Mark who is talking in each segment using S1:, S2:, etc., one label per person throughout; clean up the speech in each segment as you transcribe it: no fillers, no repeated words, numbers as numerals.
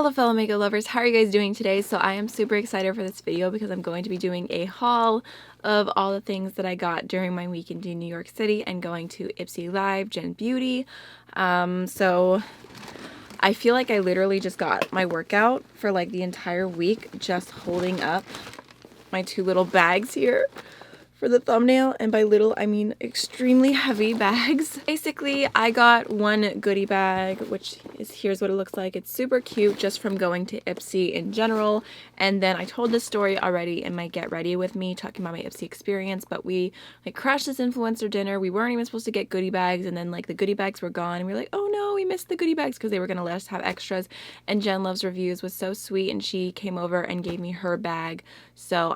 S1: Hello fellow makeup lovers, how are you guys doing today? So I am super excited for this video because I'm going to be doing a haul of all the things that I got during my weekend in New York City and going to Ipsy Live Gen Beauty. So I feel like I literally just got my workout for like the entire week just holding up my two little bags here for the thumbnail, and by little I mean extremely heavy bags. Basically, I got one Goody bag, which is, here's what it looks like. It's super cute just from going to Ipsy in general, and then I told this story already in my Get Ready With Me talking about my Ipsy experience, but we like crashed this influencer dinner. We weren't even supposed to get Goody bags, and then like the Goody bags were gone, and we were like, oh no, we missed the Goody bags because they were gonna let us have extras. And Jen Loves Reviews was so sweet, and she came over and gave me her bag. So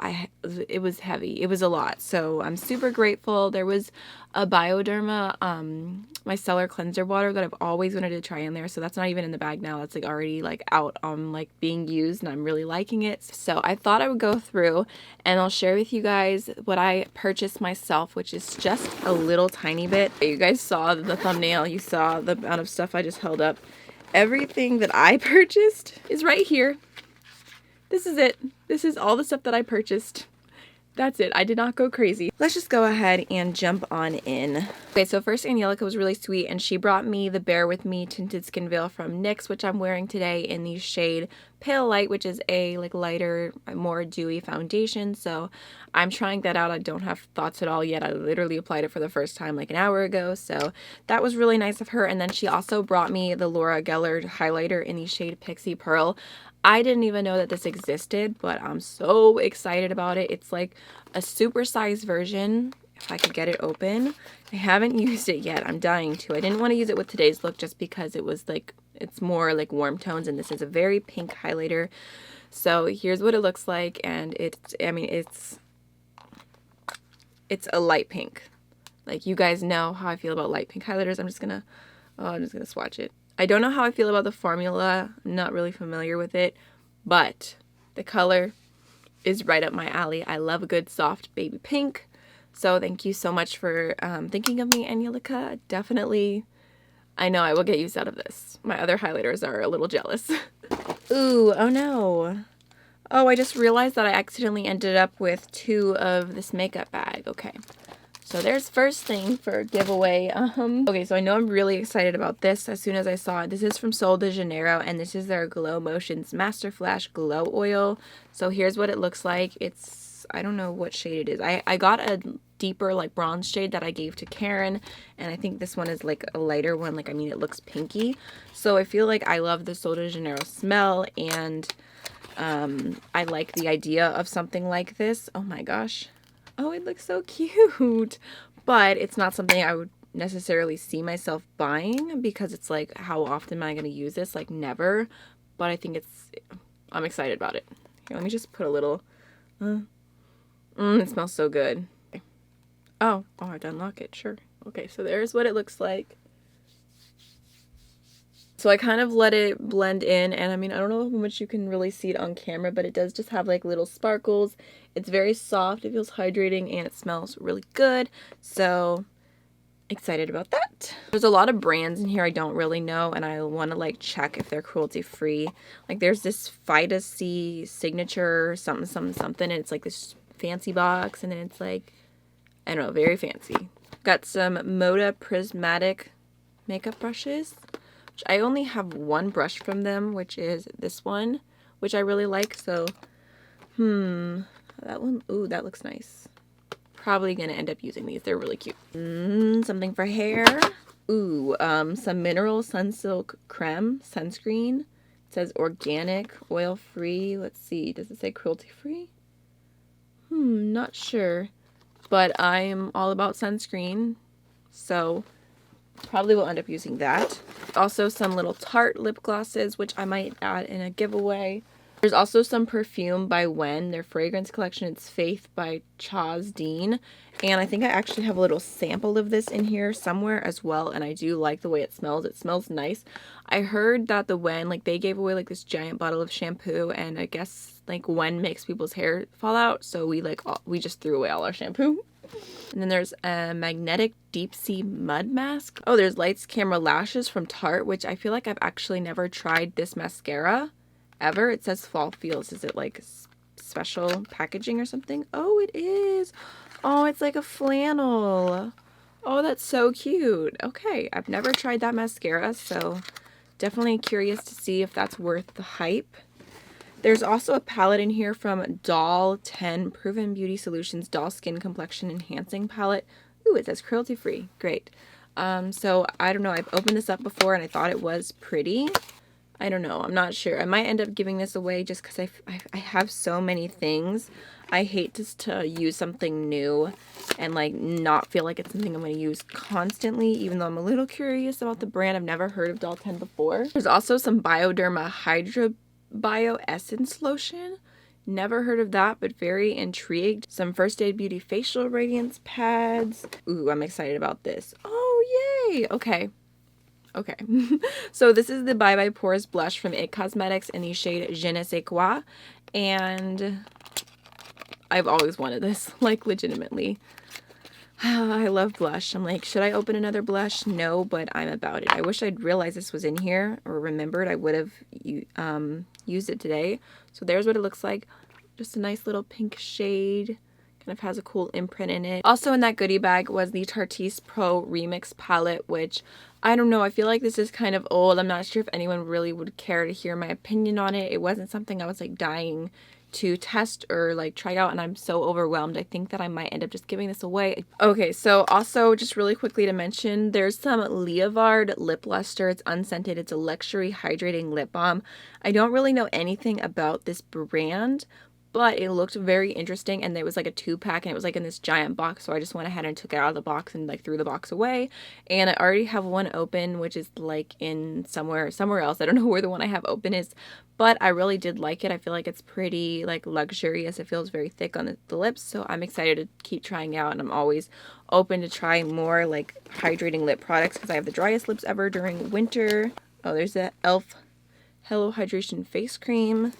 S1: it was heavy. It was a lot. So I'm super grateful. There was a Bioderma micellar cleanser water that I've always wanted to try in there. So that's not even in the bag now. That's like already like out like being used, and I'm really liking it. So I thought I would go through and I'll share with you guys what I purchased myself, which is just a little tiny bit. You guys saw the thumbnail. You saw the amount of stuff I just held up. Everything that I purchased is right here. This is it. This is all the stuff that I purchased. That's it. I did not go crazy. Let's just go ahead and jump on in. Okay, so first Angelica was really sweet, and she brought me the Bear With Me Tinted Skin Veil from NYX, which I'm wearing today in the shade Pale Light, which is a like lighter, more dewy foundation. So I'm trying that out. I don't have thoughts at all yet. I literally applied it for the first time like an hour ago. So that was really nice of her. And then she also brought me the Laura Geller highlighter in the shade Pixie Pearl. I didn't even know that this existed, but I'm so excited about it. It's like a supersized version, if I could get it open. I haven't used it yet. I'm dying to. I didn't want to use it with today's look just because it was like, it's more like warm tones, and this is a very pink highlighter. So here's what it looks like, and it's a light pink. Like, you guys know how I feel about light pink highlighters. I'm just gonna swatch it. I don't know how I feel about the formula. I'm not really familiar with it, but the color is right up my alley. I love a good soft baby pink. So thank you so much for thinking of me, Angelica. Definitely, I know I will get use out of this. My other highlighters are a little jealous. Ooh, oh no. Oh, I just realized that I accidentally ended up with two of this makeup bag. Okay. So there's first thing for giveaway. Okay, so I know I'm really excited about this as soon as I saw it. This is from Sol de Janeiro, and this is their Glow Motions Master Flash Glow Oil. So here's what it looks like. It's, I don't know what shade it is. I got a deeper like bronze shade that I gave to Karen, and I think this one is like a lighter one. Like, I mean, it looks pinky. So I feel like I love the Sol de Janeiro smell, and I like the idea of something like this. Oh my gosh. Oh, it looks so cute, but it's not something I would necessarily see myself buying because it's like, how often am I going to use this? Like, never. But I think I'm excited about it. Here, let me just put a little, it smells so good. Okay. Oh, I have to unlock it, sure. Okay, so there's what it looks like. So I kind of let it blend in, and I mean, I don't know how much you can really see it on camera, but it does just have like little sparkles. It's very soft, it feels hydrating, and it smells really good. So excited about that. There's a lot of brands in here I don't really know, and I want to like check if they're cruelty free. Like, there's this Phyta C signature something something something, and it's like this fancy box, and then it's like, I don't know, very fancy. Got some Moda Prismatic makeup brushes. I only have one brush from them, which is this one, which I really like. So, that one, ooh, that looks nice. Probably gonna end up using these. They're really cute. Something for hair. Ooh, some Mineral Sunsilk Creme sunscreen. It says organic, oil-free. Let's see, does it say cruelty-free? Not sure. But I'm all about sunscreen, so probably will end up using that. Also some little Tarte lip glosses, which I might add in a giveaway. There's also some perfume by Wen. Their fragrance collection, it's Faith by Chaz Dean. And I think I actually have a little sample of this in here somewhere as well. And I do like the way it smells. It smells nice. I heard that the Wen, like, they gave away like this giant bottle of shampoo, and I guess like Wen makes people's hair fall out. So we just threw away all our shampoo. And then there's a magnetic deep sea mud mask. Oh, there's Lights Camera Lashes from Tarte, which I feel like I've actually never tried this mascara. ever. It says Fall Feels. Is it like special packaging or something? Oh, it is. Oh, it's like a flannel. Oh, that's so cute. Okay, I've never tried that mascara, so definitely curious to see if that's worth the hype. There's also a palette in here from Doll 10 Proven Beauty Solutions Doll Skin Complexion Enhancing Palette. Ooh, it says cruelty free. Great. So I don't know. I've opened this up before and I thought it was pretty. I don't know. I'm not sure. I might end up giving this away just because I have so many things. I hate just to use something new and like not feel like it's something I'm going to use constantly, even though I'm a little curious about the brand. I've never heard of Doll 10 before. There's also some Bioderma Hydra Bio Essence Lotion. Never heard of that, but very intrigued. Some First Aid Beauty Facial Radiance Pads. Ooh, I'm excited about this. Oh, yay! Okay. Okay. So this is the Bye Bye Pores Blush from IT Cosmetics in the shade Je ne sais quoi. And I've always wanted this, like legitimately. I love blush. I'm like, should I open another blush? No, but I'm about it. I wish I'd realized this was in here or remembered. I would have used it today. So there's what it looks like. Just a nice little pink shade. Kind of has a cool imprint in it. Also in that goodie bag was the Tarte Pro Remix palette, which I don't know. I feel like this is kind of old. I'm not sure if anyone really would care to hear my opinion on it. It wasn't something I was like dying to test or like try out, and I'm so overwhelmed. I think that I might end up just giving this away. Okay, so also just really quickly to mention, there's some Leovard lip luster. It's unscented. It's a luxury hydrating lip balm. I don't really know anything about this brand, but it looked very interesting, and it was like a 2-pack, and it was like in this giant box, so I just went ahead and took it out of the box and like threw the box away. And I already have one open, which is like in somewhere else. I don't know where the one I have open is, but I really did like it. I feel like it's pretty like luxurious. It feels very thick on the lips, so I'm excited to keep trying out, and I'm always open to trying more like hydrating lip products because I have the driest lips ever during winter. Oh, there's the e.l.f. Hello Hydration Face Cream.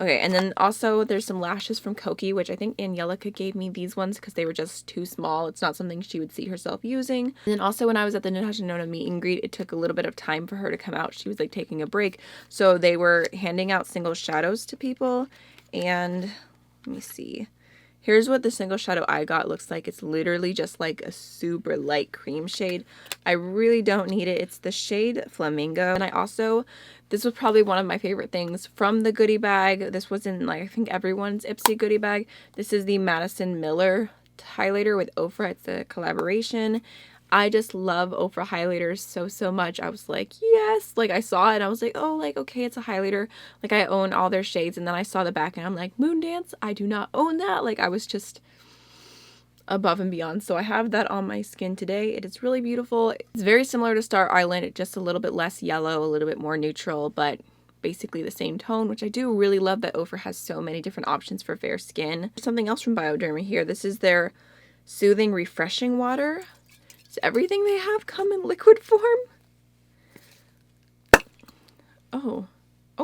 S1: Okay, and then also there's some lashes from Koki, which I think Angelica gave me these ones because they were just too small. It's not something she would see herself using. And then also when I was at the Natasha Denona meet and greet, it took a little bit of time for her to come out. She was like taking a break. So they were handing out single shadows to people. And let me see. Here's what the single shadow I got looks like. It's literally just like a super light cream shade. I really don't need it. It's the shade Flamingo. And I also, this was probably one of my favorite things from the goodie bag. This was in like, I think everyone's Ipsy goodie bag. This is the Madison Miller highlighter with Ofra. It's a collaboration. I just love Ofra highlighters so much. I was like, yes. Like I saw it and I was like, oh, like, okay, it's a highlighter. Like I own all their shades. And then I saw the back and I'm like, Moondance, I do not own that. Like I was just above and beyond. So I have that on my skin today. It is really beautiful. It's very similar to Star Island. It's just a little bit less yellow, a little bit more neutral, but basically the same tone, which I do really love that Ofra has so many different options for fair skin. Something else from Bioderma here. This is their Soothing Refreshing Water. Does everything they have come in liquid form? Oh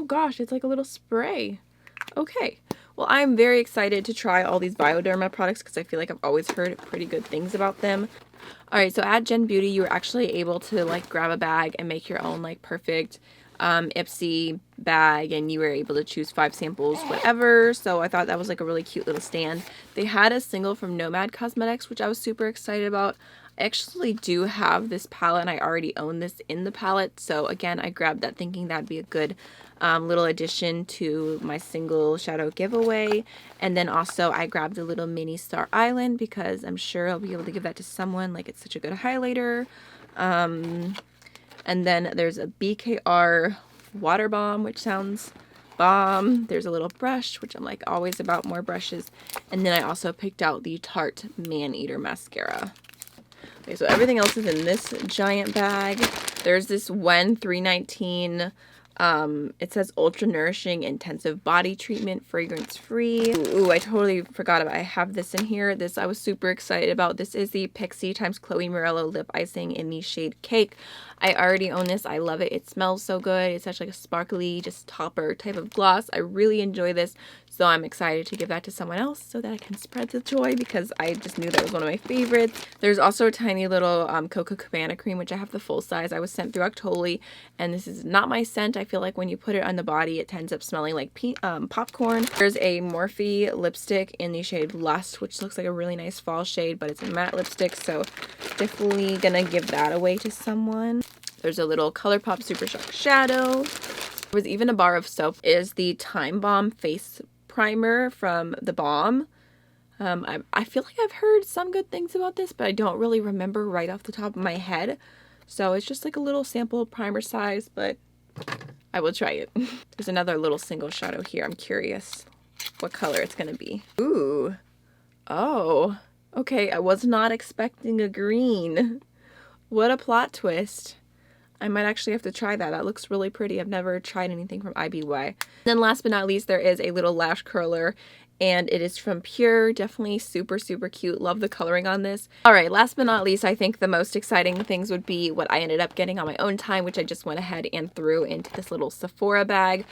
S1: gosh, it's like a little spray. Okay, well, I'm very excited to try all these Bioderma products because I feel like I've always heard pretty good things about them. Alright, so at Gen Beauty, you were actually able to like grab a bag and make your own like perfect Ipsy bag, and you were able to choose 5 samples, whatever. So I thought that was like a really cute little stand. They had a single from Nomad Cosmetics, which I was super excited about. I actually do have this palette and I already own this in the palette, so again I grabbed that thinking that'd be a good little addition to my single shadow giveaway. And then also I grabbed a little mini Star Island because I'm sure I'll be able to give that to someone, like it's such a good highlighter. And then there's a BKR water bomb, which sounds bomb. There's a little brush, which I'm like always about more brushes. And then I also picked out the Tarte Man-Eater mascara. Okay, so everything else is in this giant bag. There's this Wen 319. It says ultra nourishing intensive body treatment, fragrance free. Ooh, I totally forgot about it. I have this in here. This I was super excited about. This is the Pixie x Chloe Morello lip icing in the shade Cake. I already own this. I love it. It smells so good. It's such like a sparkly, just topper type of gloss. I really enjoy this. So I'm excited to give that to someone else so that I can spread the joy, because I just knew that was one of my favorites. There's also a tiny little Coco Cabana cream, which I have the full size. I was sent through Octoly, and this is not my scent. I feel like when you put it on the body, it ends up smelling like popcorn. There's a Morphe lipstick in the shade Lust, which looks like a really nice fall shade, but it's a matte lipstick, so definitely gonna give that away to someone. There's a little ColourPop Super Shock shadow. There was even a bar of soap. It is the Time Balm face primer from the Balm. I feel like I've heard some good things about this, but I don't really remember right off the top of my head. So it's just like a little sample primer size, but I will try it. There's another little single shadow here. I'm curious what color it's gonna be. Ooh. Oh. Okay, I was not expecting a green. What a plot twist. I might actually have to try that. That looks really pretty. I've never tried anything from IBY. Then last but not least, there is a little lash curler, and it is from Pure. Definitely super, super cute. Love the coloring on this. All right, last but not least, I think the most exciting things would be what I ended up getting on my own time, which I just went ahead and threw into this little Sephora bag,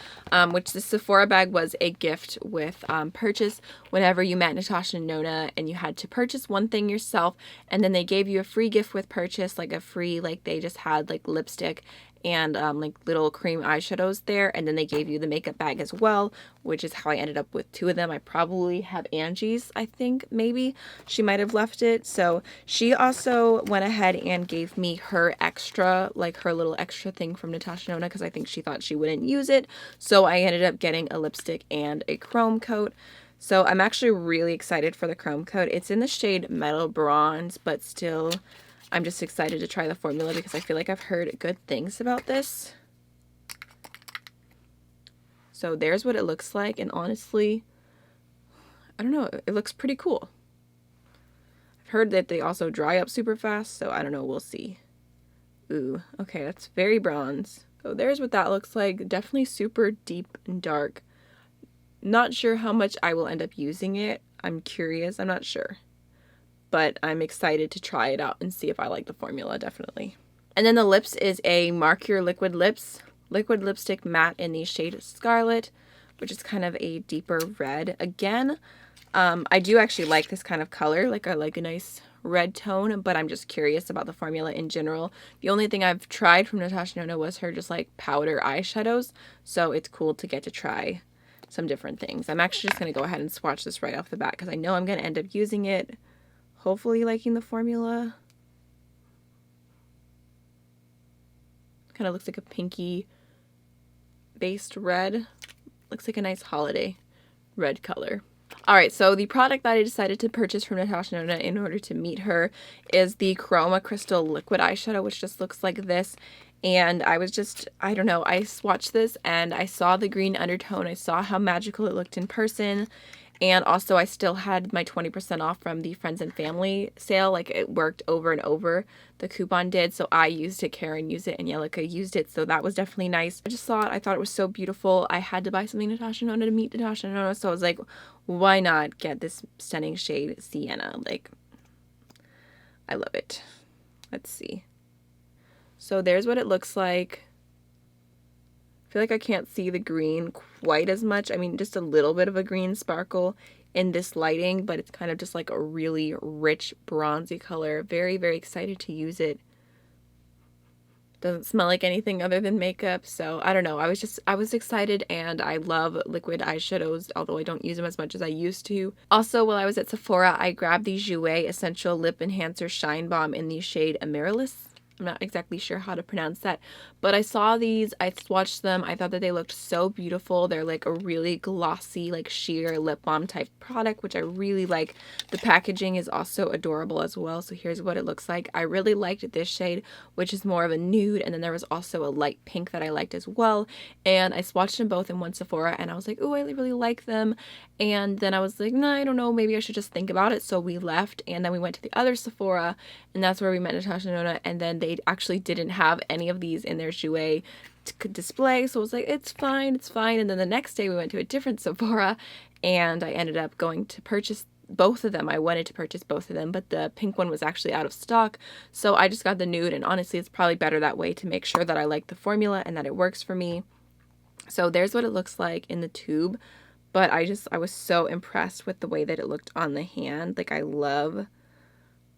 S1: which the Sephora bag was a gift with purchase whenever you met Natasha Denona and you had to purchase one thing yourself, and then they gave you a free gift with purchase, like a free, like they just had like lipstick and like little cream eyeshadows there, and then they gave you the makeup bag as well, which is how I ended up with two of them. I probably have Angie's, I think, maybe. She might have left it. So she also went ahead and gave me her extra, like her little extra thing from Natasha Denona, because I think she thought she wouldn't use it. So I ended up getting a lipstick and a chrome coat. So I'm actually really excited for the chrome coat. It's in the shade Metal Bronze, but still, I'm just excited to try the formula because I feel like I've heard good things about this. So there's what it looks like, and honestly, I don't know, it looks pretty cool. I've heard that they also dry up super fast, so I don't know, we'll see. Ooh, okay, that's very bronze. So there's what that looks like. Definitely super deep and dark. Not sure how much I will end up using it. I'm curious, I'm not sure. But I'm excited to try it out and see if I like the formula, definitely. And then the lips is a Mark Your Liquid Lips liquid lipstick matte in the shade Scarlet, which is kind of a deeper red. Again, I do actually like this kind of color. Like, I like a nice red tone, but I'm just curious about the formula in general. The only thing I've tried from Natasha Denona was her just like powder eyeshadows, so it's cool to get to try some different things. I'm actually just going to go ahead and swatch this right off the bat because I know I'm going to end up using it. Hopefully liking the formula. Kind of looks like a pinky based red. Looks like a nice holiday red color. Alright, so the product that I decided to purchase from Natasha Denona in order to meet her is the Chroma Crystal Liquid Eyeshadow, which just looks like this. And I was just, I don't know, I swatched this and I saw the green undertone. I saw how magical it looked in person. And also I still had my 20% off from the Friends and Family sale. Like, it worked over and over. The coupon did. So I used it, Karen used it, Angelica used it. So that was definitely nice. I thought it was so beautiful. I had to buy something Natasha Denona to meet Natasha Denona. So I was like, why not get this stunning shade Sienna? Like, I love it. Let's see. So there's what it looks like. I feel like I can't see the green quite as much. I mean, just a little bit of a green sparkle in this lighting, but it's kind of just like a really rich bronzy color. Very, very excited to use it. Doesn't smell like anything other than makeup, so I don't know. I was excited, and I love liquid eyeshadows, although I don't use them as much as I used to. Also, while I was at Sephora, I grabbed the Jouer Essential Lip Enhancer Shine Balm in the shade Amaryllis. I'm not exactly sure how to pronounce that, but I saw these, I swatched them, I thought that they looked so beautiful. They're like a really glossy, like sheer lip balm type product, which I really like. The packaging is also adorable as well, so here's what it looks like. I really liked this shade, which is more of a nude, and then there was also a light pink that I liked as well, and I swatched them both in one Sephora, and I was like, oh, I really like them, and then I was like, nah, I don't know, maybe I should just think about it, so we left, and then we went to the other Sephora, and that's where we met Natasha Denona, and then they actually didn't have any of these in their Jouer display, so I was like, it's fine, and then the next day we went to a different Sephora, and I ended up going to purchase both of them. I wanted to purchase both of them, but the pink one was actually out of stock, so I just got the nude, and honestly, it's probably better that way to make sure that I like the formula and that it works for me. So there's what it looks like in the tube. but I was so impressed with the way that it looked on the hand. Like, I love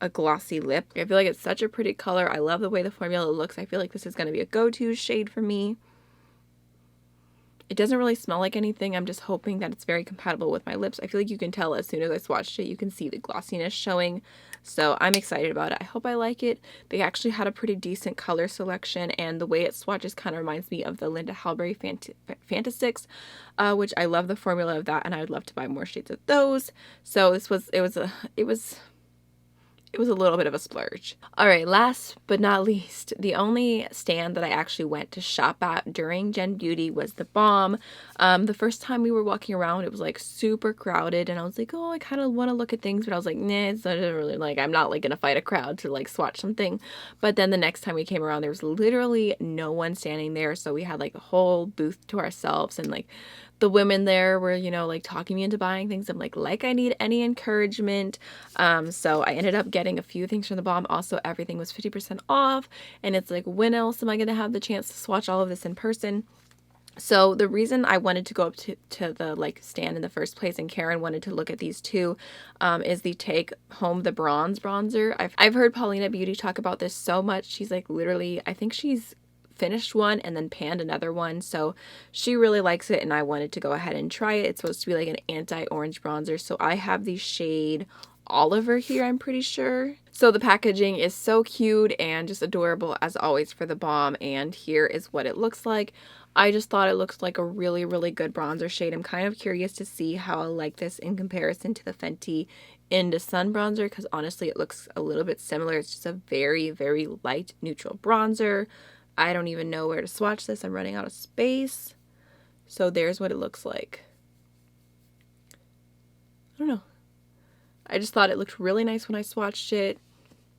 S1: a glossy lip. I feel like it's such a pretty color. I love the way the formula looks. I feel like this is going to be a go-to shade for me. It doesn't really smell like anything. I'm just hoping that it's very compatible with my lips. I feel like you can tell as soon as I swatched it, you can see the glossiness showing. So I'm excited about it. I hope I like it. They actually had a pretty decent color selection, and the way it swatches kind of reminds me of the Linda Hallberry Fantastix, which I love the formula of that, and I would love to buy more shades of those. So it was a little bit of a splurge. All right, last but not least, the only stand that I actually went to shop at during Gen Beauty was the Balm. The first time we were walking around, it was like super crowded, and I was like, oh, I kind of want to look at things, but I was like, nah, it's not really, like, I'm not like gonna fight a crowd to like swatch something. But then the next time we came around, there was literally no one standing there, so we had like a whole booth to ourselves, and like the women there were, you know, like talking me into buying things. I'm like I need any encouragement. So I ended up getting a few things from the Balm. Also, everything was 50% off, and it's like, when else am I going to have the chance to swatch all of this in person? So the reason I wanted to go up to the like stand in the first place, and Karen wanted to look at these too, is the Take Home the Bronze bronzer. I've heard Paulina Beauty talk about this so much. She's like, literally, I think she's finished one and then panned another one, so she really likes it, and I wanted to go ahead and try it. It's supposed to be like an anti-orange bronzer, so I have the shade Oliver here, I'm pretty sure. So the packaging is so cute and just adorable as always for the Balm, and here is what it looks like. I just thought it looks like a really, really good bronzer shade. I'm kind of curious to see how I like this in comparison to the Fenty Into Sun bronzer, because honestly it looks a little bit similar. It's just a very, very light neutral bronzer. I don't even know where to swatch this. I'm running out of space. So there's what it looks like. I don't know. I just thought it looked really nice when I swatched it,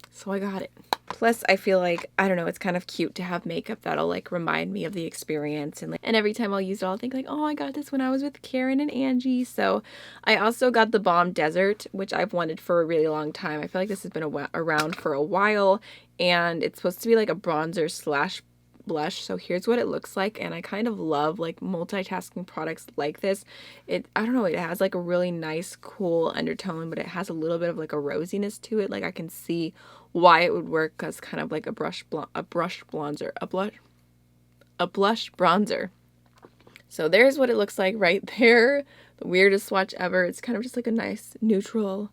S1: so I got it. Plus, I feel like, I don't know, it's kind of cute to have makeup that'll like remind me of the experience, and every time I'll use it, I'll think like, oh, I got this when I was with Karen and Angie. So I also got the Balm Desert, which I've wanted for a really long time. I feel like this has been around for a while, and it's supposed to be like a bronzer slash blush. So here's what it looks like, and I kind of love like multitasking products like this. I don't know, it has like a really nice cool undertone, but it has a little bit of like a rosiness to it. Like, I can see why it would work as kind of like a blush bronzer. So there's what it looks like right there. The weirdest swatch ever. It's kind of just like a nice neutral,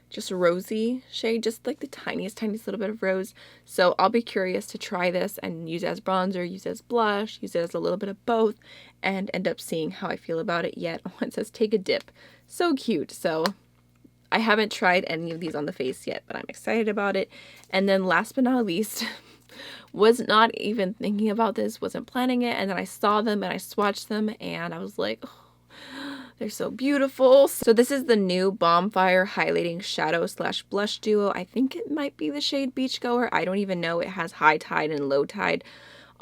S1: just rosy shade, just like the tiniest little bit of rose. So I'll be curious to try this and use it as bronzer, use it as blush, use it as a little bit of both, and end up seeing how I feel about it yet. Oh, it says take a dip. So cute. So I haven't tried any of these on the face yet, but I'm excited about it. And then last but not least, was not even thinking about this, wasn't planning it, and then I saw them and I swatched them, and I was like, oh, they're so beautiful. So this is the new Balmfire Highlighting Shadow slash Blush Duo. I think it might be the shade Beachgoer. I don't even know. It has high tide and low tide.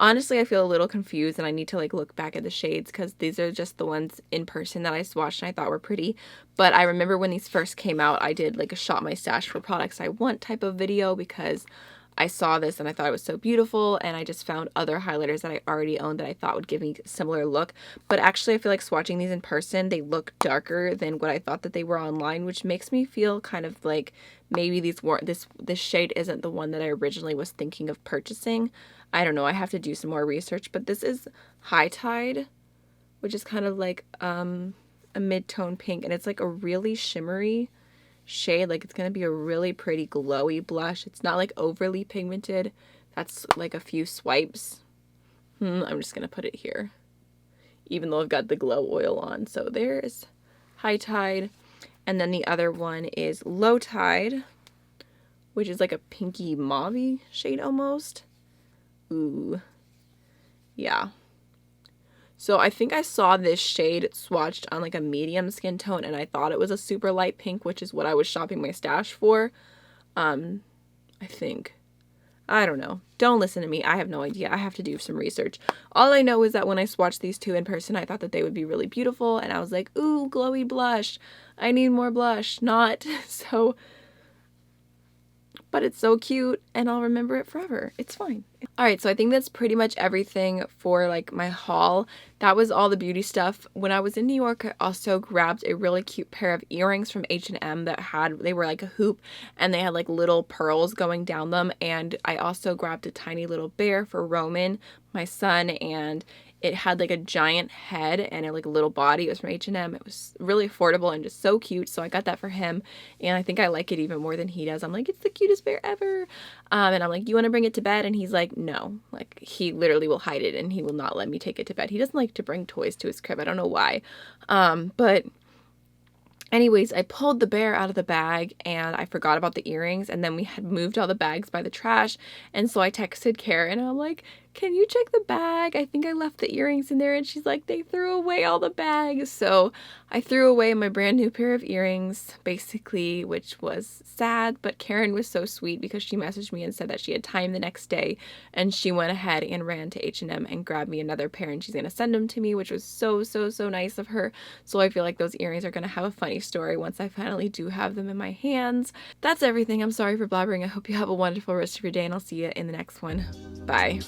S1: Honestly, I feel a little confused, and I need to like look back at the shades, because these are just the ones in person that I swatched and I thought were pretty. But I remember when these first came out, I did like a shop my stash for products I want type of video, because I saw this and I thought it was so beautiful, and I just found other highlighters that I already owned that I thought would give me a similar look. But actually, I feel like swatching these in person, they look darker than what I thought that they were online, which makes me feel kind of like maybe this shade isn't the one that I originally was thinking of purchasing. I don't know. I have to do some more research. But this is High Tide, which is kind of like a mid-tone pink, and it's like a really shimmery shade. Like, it's gonna be a really pretty glowy blush. It's not like overly pigmented. That's like a few swipes. I'm just gonna put it here, even though I've got the glow oil on. So there's High Tide, and then the other one is Low Tide, which is like a pinky mauve shade almost. Ooh, yeah. So I think I saw this shade swatched on like a medium skin tone, and I thought it was a super light pink, which is what I was shopping my stash for. I think. I don't know. Don't listen to me. I have no idea. I have to do some research. All I know is that when I swatched these two in person, I thought that they would be really beautiful, and I was like, ooh, glowy blush. I need more blush. Not. So but it's so cute and I'll remember it forever. It's fine. Alright, so I think that's pretty much everything for like my haul. That was all the beauty stuff. When I was in New York, I also grabbed a really cute pair of earrings from H&M they were like a hoop and they had like little pearls going down them. And I also grabbed a tiny little bear for Roman, my son, and it had like a giant head and a like a little body. It was from H&M. It was really affordable and just so cute. So I got that for him. And I think I like it even more than he does. I'm like, it's the cutest bear ever. And I'm like, you want to bring it to bed? And he's like, no. Like, he literally will hide it and he will not let me take it to bed. He doesn't like to bring toys to his crib. I don't know why. But anyways, I pulled the bear out of the bag and I forgot about the earrings, and then we had moved all the bags by the trash, and so I texted Karen and I'm like, can you check the bag? I think I left the earrings in there. And she's like, they threw away all the bags. So I threw away my brand new pair of earrings, basically, which was sad, but Karen was so sweet because she messaged me and said that she had time the next day, and she went ahead and ran to H&M and grabbed me another pair, and she's going to send them to me, which was so, so, so nice of her. So I feel like those earrings are going to have a funny story once I finally do have them in my hands. That's everything. I'm sorry for blabbering. I hope you have a wonderful rest of your day, and I'll see you in the next one. Bye.